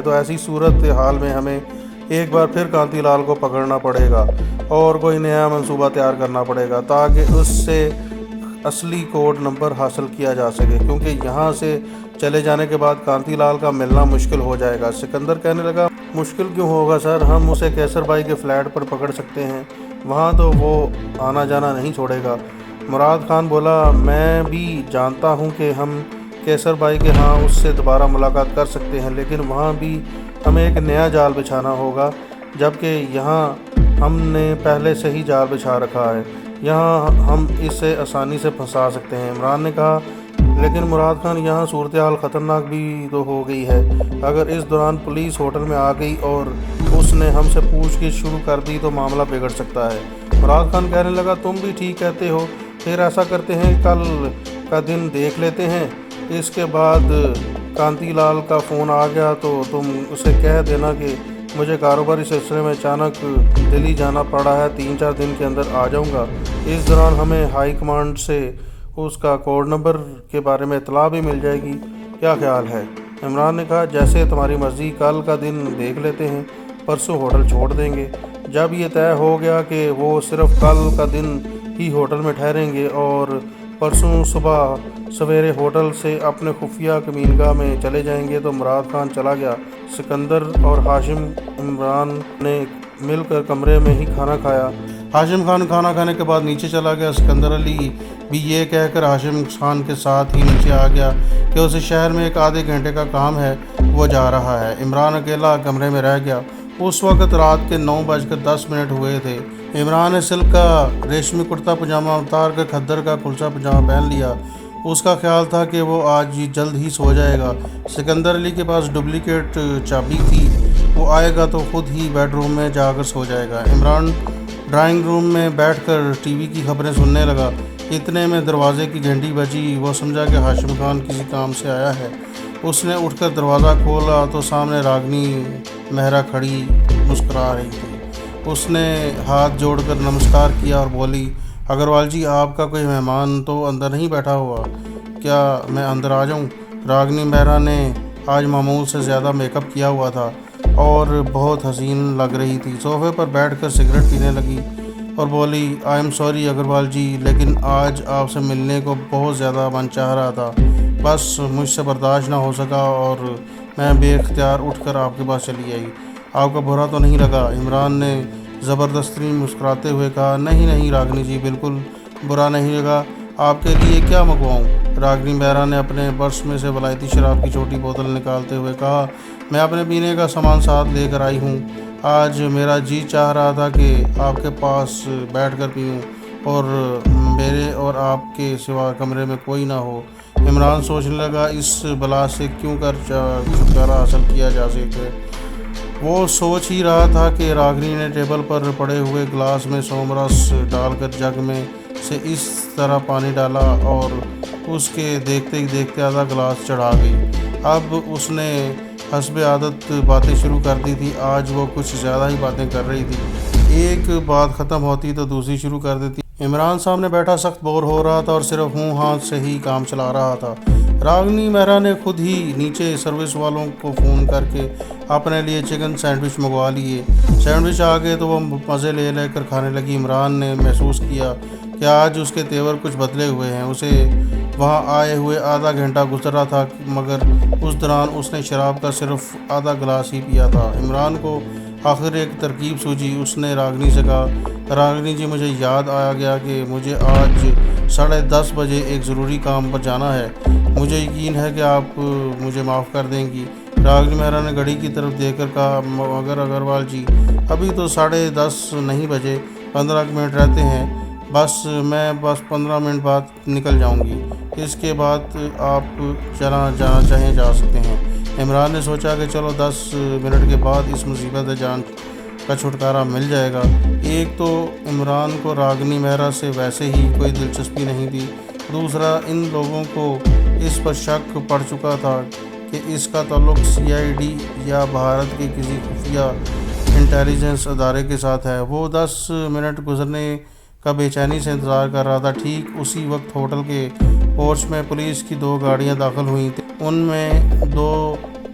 تو ایسی صورت حال میں ہمیں ایک بار پھر کانتی لال کو پکڑنا پڑے گا اور کوئی نیا منصوبہ تیار کرنا پڑے گا تاکہ اس سے اصلی کوڈ نمبر حاصل کیا جا سکے، کیونکہ یہاں سے چلے جانے کے بعد کانتی لال کا ملنا مشکل ہو جائے گا۔ سکندر کہنے لگا، مشکل کیوں ہوگا سر، ہم اسے کیسر بھائی کے فلیٹ پر پکڑ سکتے ہیں، وہاں تو وہ آنا جانا نہیں چھوڑے گا۔ مراد خان بولا، میں بھی جانتا ہوں کہ ہم کیسر بھائی کے ہاں اس سے دوبارہ ملاقات کر سکتے ہیں، لیکن وہاں بھی ہمیں ایک نیا جال بچھانا ہوگا، جبکہ یہاں ہم نے پہلے سے ہی جال بچھا رکھا ہے، یہاں ہم اسے آسانی سے پھنسا سکتے ہیں۔ عمران نے کہا، لیکن مراد خان یہاں صورتحال خطرناک بھی تو ہو گئی ہے، اگر اس دوران پولیس ہوٹل میں آ گئی اور اس نے ہم سے پوچھ گچھ شروع کر دی تو معاملہ بگڑ سکتا ہے۔ مراد خان کہنے لگا، تم بھی ٹھیک کہتے ہو، پھر ایسا کرتے ہیں کل کا دن دیکھ لیتے ہیں۔ اس کے بعد کانتی لال کا فون آ گیا تو تم اسے کہہ دینا کہ مجھے کاروباری سلسلے میں اچانک دلی جانا پڑا ہے، 3-4 دن کے اندر آ جاؤں گا۔ اس دوران ہمیں ہائی کمانڈ سے اس کا کوڈ نمبر کے بارے میں اطلاع بھی مل جائے گی، کیا خیال ہے؟ عمران نے کہا، جیسے تمہاری مرضی، کل کا دن دیکھ لیتے ہیں، پرسوں ہوٹل چھوڑ دیں گے۔ جب یہ طے ہو گیا کہ وہ صرف کل کا دن ہی ہوٹل میں ٹھہریں گے اور پرسوں صبح سویرے ہوٹل سے اپنے خفیہ کمینگاہ میں چلے جائیں گے، تو مراد خان چلا گیا۔ سکندر اور ہاشم عمران نے مل کر کمرے میں ہی کھانا کھایا۔ ہاشم خان کھانا کھانے کے بعد نیچے چلا گیا۔ سکندر علی بھی یہ کہہ کر ہاشم خان کے ساتھ ہی نیچے آ گیا کہ اسے شہر میں ایک آدھے گھنٹے کا کام ہے، وہ جا رہا ہے۔ عمران اکیلا کمرے میں رہ گیا۔ اس وقت رات کے 9:10 ہوئے تھے۔ عمران نے سلک کا ریشمی کرتا پاجامہ اتار کر کھدر کا کلچا پاجامہ پہن لیا۔ اس کا خیال تھا کہ وہ آج جلد ہی سو جائے گا۔ سکندر علی کے پاس ڈپلیکیٹ چابی تھی، وہ آئے گا تو خود ہی بیڈ روم میں جا کر سو جائے گا۔ عمران ڈرائنگ روم میں بیٹھ کر ٹی وی کی خبریں سننے لگا۔ اتنے میں دروازے کی گھنٹی بجی۔ وہ سمجھا کہ ہاشم خان کسی کام سے آیا ہے۔ اس نے اٹھ کر دروازہ کھولا تو سامنے راگنی مہرا کھڑی مسکرا رہی تھی۔ اس نے ہاتھ جوڑ کر نمسکار کیا اور بولی، اگروال جی، آپ کا کوئی مہمان تو اندر نہیں بیٹھا ہوا، کیا میں اندر آ جاؤں؟ راگنی مہرا نے آج معمول سے زیادہ میک اپ کیا ہوا تھا اور بہت حسین لگ رہی تھی۔ صوفے پر بیٹھ کر سگریٹ پینے لگی اور بولی، آئی ایم سوری اگروال جی، لیکن آج آپ سے ملنے کو بہت زیادہ من چاہ رہا تھا، بس مجھ سے برداشت نہ ہو سکا اور میں بے اختیار اٹھ کر آپ کے پاس چلی آئی۔ آپ کا برا تو نہیں لگا؟ عمران نے زبردستی مسکراتے ہوئے کہا، نہیں نہیں راگنی جی، بالکل برا نہیں لگا، آپ کے لیے کیا منگواؤں؟ راگنی مہرا نے اپنے پرس میں سے ولائتی شراب کی چھوٹی بوتل نکالتے ہوئے کہا، میں اپنے پینے کا سامان ساتھ لے کر آئی ہوں، آج میرا جی چاہ رہا تھا کہ آپ کے پاس بیٹھ کر پیوں اور میرے اور آپ کے سوا کمرے میں کوئی نہ ہو۔ عمران سوچنے لگا، اس بلا سے کیوں کر چھٹکارا حاصل کیا جا سکے۔ وہ سوچ ہی رہا تھا کہ راگنی نے ٹیبل پر پڑے ہوئے گلاس میں سوم رس ڈال کر جگ میں سے اس طرح پانی ڈالا اور اس کے دیکھتے ہی دیکھتے آدھا گلاس چڑھا گئی۔ اب اس نے حسب عادت باتیں شروع کر دی تھی۔ آج وہ کچھ زیادہ ہی باتیں کر رہی تھی، ایک بات ختم ہوتی تو دوسری شروع کر دیتی۔ عمران سامنے بیٹھا سخت بور ہو رہا تھا اور صرف منہ ہاتھ سے ہی کام چلا رہا تھا۔ راگنی مہرا نے خود ہی نیچے سروس والوں کو فون کر کے اپنے لیے چکن سینڈوچ منگوا لیے۔ سینڈوچ آ گئے تو وہ مزے لے لے کر کھانے لگی۔ عمران نے محسوس کیا کہ آج اس کے تیور کچھ بدلے ہوئے ہیں۔ اسے وہاں آئے ہوئے آدھا گھنٹہ گزرا تھا، مگر اس دوران اس نے شراب کا صرف آدھا گلاس ہی پیا تھا۔ عمران کو آخر ایک ترکیب سوجھی۔ اس نے راگنی سے کہا، راگنی جی، مجھے یاد آ گیا کہ مجھے آج 10:30 بجے ایک ضروری کام پر جانا ہے، مجھے یقین ہے کہ آپ مجھے معاف کر دیں گی۔ راگنی مہرا نے گھڑی کی طرف دیکھ کر کہا، مگر اگروال جی، ابھی تو 10:30 نہیں بجے، 15 منٹ رہتے ہیں، میں 15 منٹ بعد نکل جاؤں گی، اس کے بعد آپ جانا چاہیں جا سکتے ہیں۔ عمران نے سوچا کہ چلو 10 منٹ کے بعد اس مصیبت جان کا چھٹکارا مل جائے گا۔ ایک تو عمران کو راگنی مہرا سے ویسے ہی کوئی دلچسپی نہیں تھی، دوسرا ان لوگوں کو اس پر شک پڑ چکا تھا کہ اس کا تعلق CID یا بھارت کے کسی خفیہ انٹیلیجنس ادارے کے ساتھ ہے۔ وہ 10 منٹ گزرنے کا بے چینی سے انتظار کر رہا تھا۔ ٹھیک اسی وقت ہوٹل کے پورچ میں پولیس کی 2 گاڑیاں داخل ہوئیں تھیں۔ ان میں 2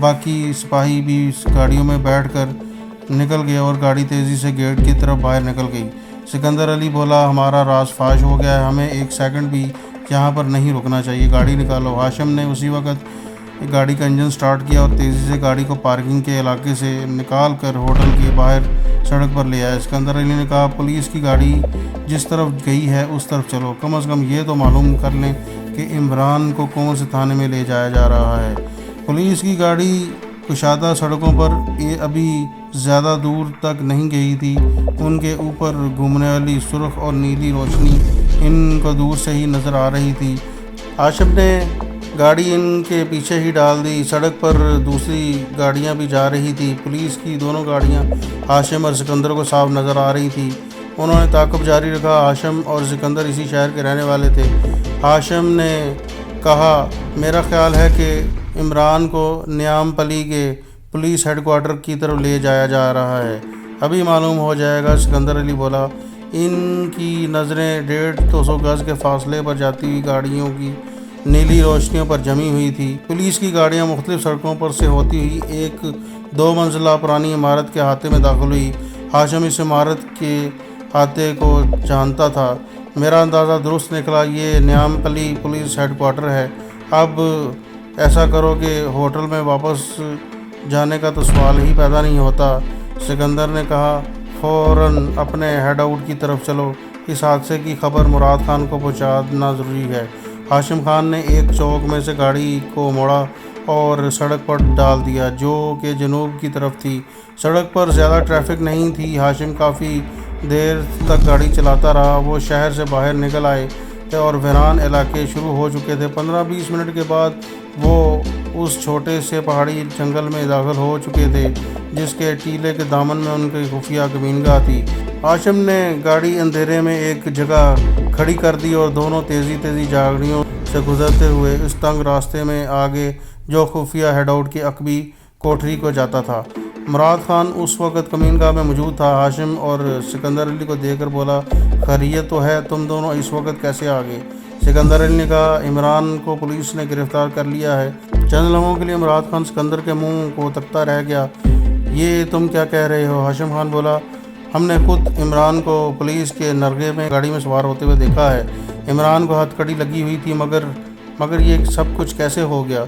باقی سپاہی بھی گاڑیوں میں بیٹھ کر نکل گئے اور گاڑی تیزی سے گیٹ کی طرف باہر نکل گئی۔ سکندر علی بولا ہمارا راز فاش ہو گیا ہے، ہمیں ایک سیکنڈ بھی یہاں پر نہیں رکنا چاہیے، گاڑی نکالو۔ ہاشم نے اسی وقت گاڑی کا انجن سٹارٹ کیا اور تیزی سے گاڑی کو پارکنگ کے علاقے سے نکال کر ہوٹل کے باہر سڑک پر لے آیا۔ سکندر علی نے کہا پولیس کی گاڑی جس طرف گئی ہے اس طرف چلو، کم از کم یہ تو معلوم کر لیں کہ عمران کو کون سے تھانے میں لے جایا جا رہا ہے۔ پولیس کی گاڑی کشادہ سڑکوں پر ابھی زیادہ دور تک نہیں گئی تھی، ان کے اوپر گھومنے والی سرخ اور نیلی روشنی ان کو دور سے ہی نظر آ رہی تھی۔ ہاشم نے گاڑی ان کے پیچھے ہی ڈال دی، سڑک پر دوسری گاڑیاں بھی جا رہی تھی، پولیس کی دونوں گاڑیاں ہاشم اور سکندر کو صاف نظر آ رہی تھی۔ انہوں نے تعاقب جاری رکھا۔ ہاشم اور سکندر اسی شہر کے رہنے والے تھے۔ ہاشم نے کہا میرا خیال ہے کہ عمران کو نیام پلی کے پولیس ہیڈ کوارٹر کی طرف لے جایا جا رہا ہے، ابھی معلوم ہو جائے گا۔ سکندر علی بولا ان کی نظریں 150-200 گز کے فاصلے پر جاتی ہوئی گاڑیوں کی نیلی روشنیوں پر جمی ہوئی تھی۔ پولیس کی گاڑیاں مختلف سڑکوں پر سے ہوتی ہوئی ایک 2 منزلہ پرانی عمارت کے احاطے میں داخل ہوئی۔ ہاشم اس عمارت کے احاطے کو جانتا تھا۔ میرا اندازہ درست نکلا، یہ نیام پلی پولیس ہیڈ کوارٹر ہے۔ اب ایسا کرو کہ ہوٹل میں واپس جانے کا تو سوال ہی پیدا نہیں ہوتا۔ سکندر نے کہا فوراً اپنے ہیڈ آؤٹ کی طرف چلو، اس حادثے کی خبر مراد خان کو پہنچانا ضروری ہے۔ ہاشم خان نے ایک چوک میں سے گاڑی کو موڑا اور سڑک پر ڈال دیا جو کہ جنوب کی طرف تھی۔ سڑک پر زیادہ ٹریفک نہیں تھی۔ ہاشم کافی دیر تک گاڑی چلاتا رہا۔ وہ شہر سے باہر نکل آئے تھے اور ویران علاقے شروع ہو چکے تھے۔ 15-20 منٹ کے بعد وہ اس چھوٹے سے پہاڑی جنگل میں داخل ہو چکے تھے جس کے ٹیلے کے دامن میں ان کی خفیہ کمینگاہ تھی۔ ہاشم نے گاڑی اندھیرے میں ایک جگہ کھڑی کر دی اور دونوں تیزی جھاڑیوں سے گزرتے ہوئے اس تنگ راستے میں آگے جو خفیہ ہیڈ آؤٹ کی عقبی کوٹھری کو جاتا تھا۔ مراد خان اس وقت کمینگاہ میں موجود تھا۔ ہاشم اور سکندر علی کو دیکھ کر بولا خیریت تو ہے، تم دونوں اس وقت کیسے آ گئے؟ سکندر علی نے کہا عمران کو پولیس نے گرفتار کر لیا ہے۔ چند لمحوں کے لیے مراد خان سکندر کے منہ کو تکتا رہ گیا۔ یہ تم کیا کہہ رہے ہو؟ ہاشم خان بولا ہم نے خود عمران کو پولیس کے نرغے میں گاڑی میں سوار ہوتے ہوئے دیکھا ہے۔ عمران کو ہتھ کڑی لگی ہوئی تھی، مگر یہ سب کچھ کیسے ہو گیا؟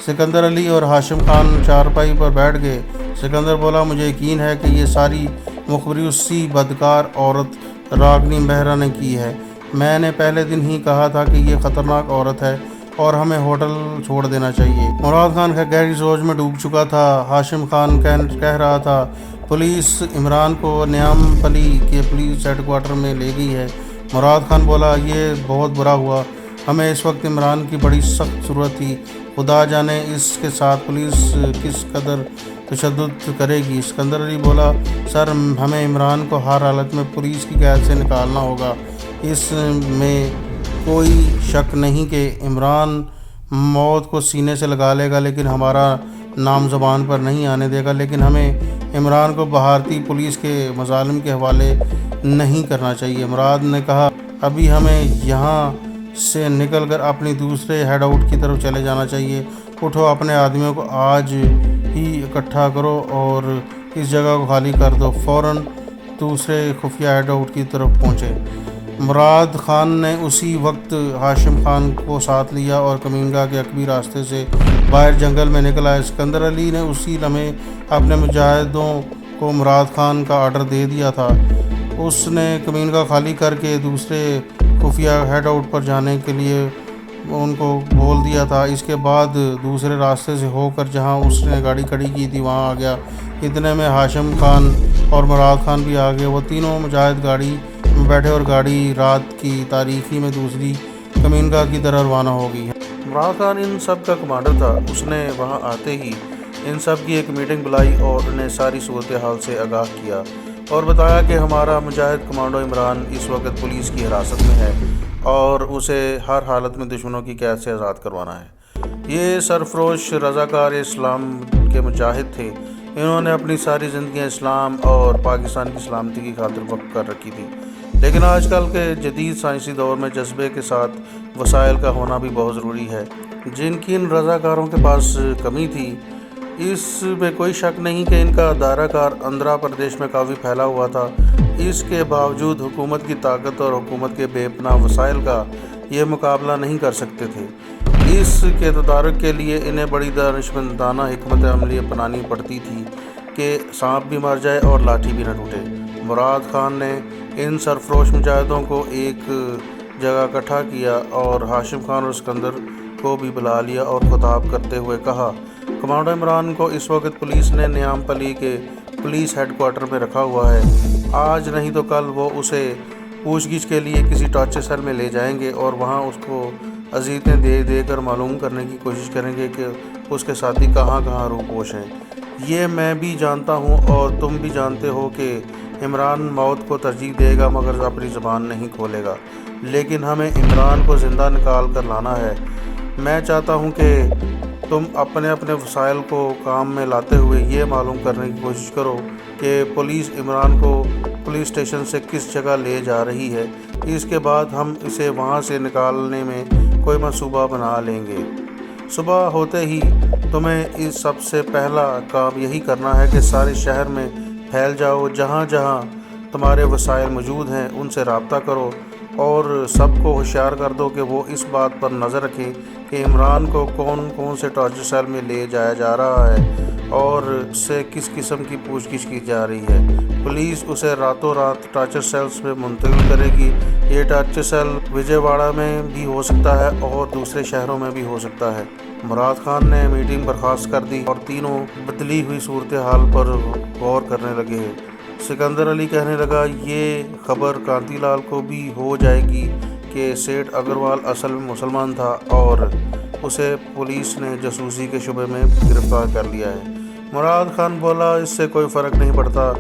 سکندر علی اور ہاشم خان چارپائی پر بیٹھ گئے۔ سکندر بولا مجھے یقین ہے کہ یہ ساری مخبری اسی بدکار عورت راگنی مہرا نے کی ہے۔ میں نے پہلے دن ہی کہا تھا کہ یہ خطرناک عورت ہے اور ہمیں ہوٹل چھوڑ دینا چاہیے۔ مراد خان گہری سوچ میں ڈوب چکا تھا۔ ہاشم خان کہہ رہا تھا پولیس عمران کو نیام پلی کے پولیس ہیڈ کوارٹر میں لے گئی ہے۔ مراد خان بولا یہ بہت برا ہوا، ہمیں اس وقت عمران کی بڑی سخت ضرورت تھی، خدا جانے اس کے ساتھ پولیس کس قدر تشدد کرے گی۔ سکندر علی بولا سر ہمیں عمران کو ہر حالت میں پولیس کی قید سے نکالنا ہوگا، اس میں کوئی شک نہیں کہ عمران موت کو سینے سے لگا لے گا لیکن ہمارا نام زبان پر نہیں آنے دے گا، لیکن ہمیں عمران کو بھارتی پولیس کے مظالم کے حوالے نہیں کرنا چاہیے۔ مراد نے کہا ابھی ہمیں یہاں سے نکل کر اپنی دوسرے ہیڈ آؤٹ کی طرف چلے جانا چاہیے۔ اٹھو اپنے آدمیوں کو آج ہی اکٹھا کرو اور اس جگہ کو خالی کر دو۔ فوراً دوسرے خفیہ ہیڈ آؤٹ کی طرف پہنچے۔ مراد خان نے اسی وقت ہاشم خان کو ساتھ لیا اور کمینگاہ کے عقبی راستے سے باہر جنگل میں نکل آئے۔ سکندر علی نے اسی لمحے اپنے مجاہدوں کو مراد خان کا آرڈر دے دیا تھا۔ اس نے کمینگاہ خالی کر کے دوسرے خفیہ ہیڈ آؤٹ پر جانے کے لیے ان کو بول دیا تھا۔ اس کے بعد دوسرے راستے سے ہو کر جہاں اس نے گاڑی کھڑی کی تھی وہاں آ گیا۔ اتنے میں ہاشم خان اور مراد خان بھی آ گئے۔ وہ تینوں مجاہد گاڑی میں بیٹھے اور گاڑی رات کی تاریکی میں دوسری کمینگاہ کی طرح روانہ ہو گئی۔ مراد خان ان سب کا کمانڈر تھا۔ اس نے وہاں آتے ہی ان سب کی ایک میٹنگ بلائی اور انہیں ساری صورتحال سے آگاہ کیا اور بتایا کہ ہمارا مجاہد کمانڈو عمران اس وقت پولیس کی حراست میں ہے اور اسے ہر حالت میں دشمنوں کی قید سے آزاد کروانا ہے۔ یہ سرفروش رضاکار اسلام کے مجاہد تھے۔ انہوں نے اپنی ساری زندگی اسلام اور پاکستان کی سلامتی کی خاطر وقف کر رکھی تھی، لیکن آج کل کے جدید سائنسی دور میں جذبے کے ساتھ وسائل کا ہونا بھی بہت ضروری ہے، جن کی ان رضاکاروں کے پاس کمی تھی۔ اس میں کوئی شک نہیں کہ ان کا دائرہ کار آندھرا پردیش میں کافی پھیلا ہوا تھا۔ اس کے باوجود حکومت کی طاقت اور حکومت کے بے پناہ وسائل کا یہ مقابلہ نہیں کر سکتے تھے۔ اس کے تدارک کے لیے انہیں بڑی دانشمندانہ حکمت عملی اپنانی پڑتی تھی کہ سانپ بھی مر جائے اور لاٹھی بھی نہ ٹوٹے۔ مراد خان نے ان سرفروش مجاہدوں کو ایک جگہ اکٹھا کیا اور ہاشم خان اور اسکندر کو بھی بلا لیا اور خطاب کرتے ہوئے کہا، کمانڈر عمران کو اس وقت پولیس نے نیام پلی کے پولیس ہیڈ کوارٹر میں رکھا ہوا ہے۔ آج نہیں تو کل وہ اسے پوچھ گچھ کے لیے کسی ٹارچر سیل میں لے جائیں گے اور وہاں اس کو اذیتیں دے کر معلوم کرنے کی کوشش کریں گے کہ اس کے ساتھی کہاں کہاں روپوش ہیں۔ یہ میں بھی جانتا ہوں اور تم بھی جانتے ہو کہ عمران موت کو ترجیح دے گا مگر اپنی زبان نہیں کھولے گا، لیکن ہمیں عمران کو زندہ نکال کر لانا ہے۔ میں چاہتا ہوں کہ تم اپنے وسائل کو کام میں لاتے ہوئے یہ معلوم کرنے کی کوشش کرو کہ پولیس عمران کو پولیس اسٹیشن سے کس جگہ لے جا رہی ہے۔ اس کے بعد ہم اسے وہاں سے نکالنے میں کوئی منصوبہ بنا لیں گے۔ صبح ہوتے ہی تمہیں اس سب سے پہلا کام یہی کرنا ہے کہ سارے شہر میں پھیل جاؤ، جہاں جہاں تمہارے وسائل موجود ہیں ان سے رابطہ کرو اور سب کو ہوشیار کر دو کہ وہ اس بات پر نظر رکھیں کہ عمران کو کون سے ٹارچر سیل میں لے جایا جا رہا ہے اور اس سے کس قسم کی پوچھ گچھ کی جا رہی ہے۔ پولیس اسے راتوں رات ٹارچر سیلز میں منتقل کرے گی۔ یہ ٹارچر سیل وجے واڑہ میں بھی ہو سکتا ہے اور دوسرے شہروں میں بھی ہو سکتا ہے۔ مراد خان نے میٹنگ برخاست کر دی اور تینوں بدلی ہوئی صورتحال پر غور کرنے لگے۔ سکندر علی کہنے لگا، یہ خبر کانتی لال کو بھی ہو جائے گی کہ سیٹھ اگروال اصل میں مسلمان تھا اور اسے پولیس نے جاسوسی کے شبے میں گرفتار کر لیا ہے۔ مراد خان بولا، اس سے کوئی فرق نہیں پڑتا۔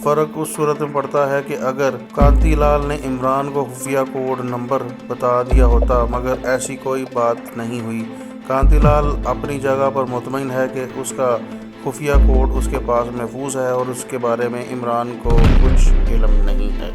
فرق اس صورت میں پڑتا ہے کہ اگر کانتی لال نے عمران کو خفیہ کوڈ نمبر بتا دیا ہوتا، مگر ایسی کوئی بات نہیں ہوئی۔ کانتی لال اپنی جگہ پر مطمئن ہے کہ اس کا خفیہ کوڈ اس کے پاس محفوظ ہے اور اس کے بارے میں عمران کو کچھ علم نہیں ہے۔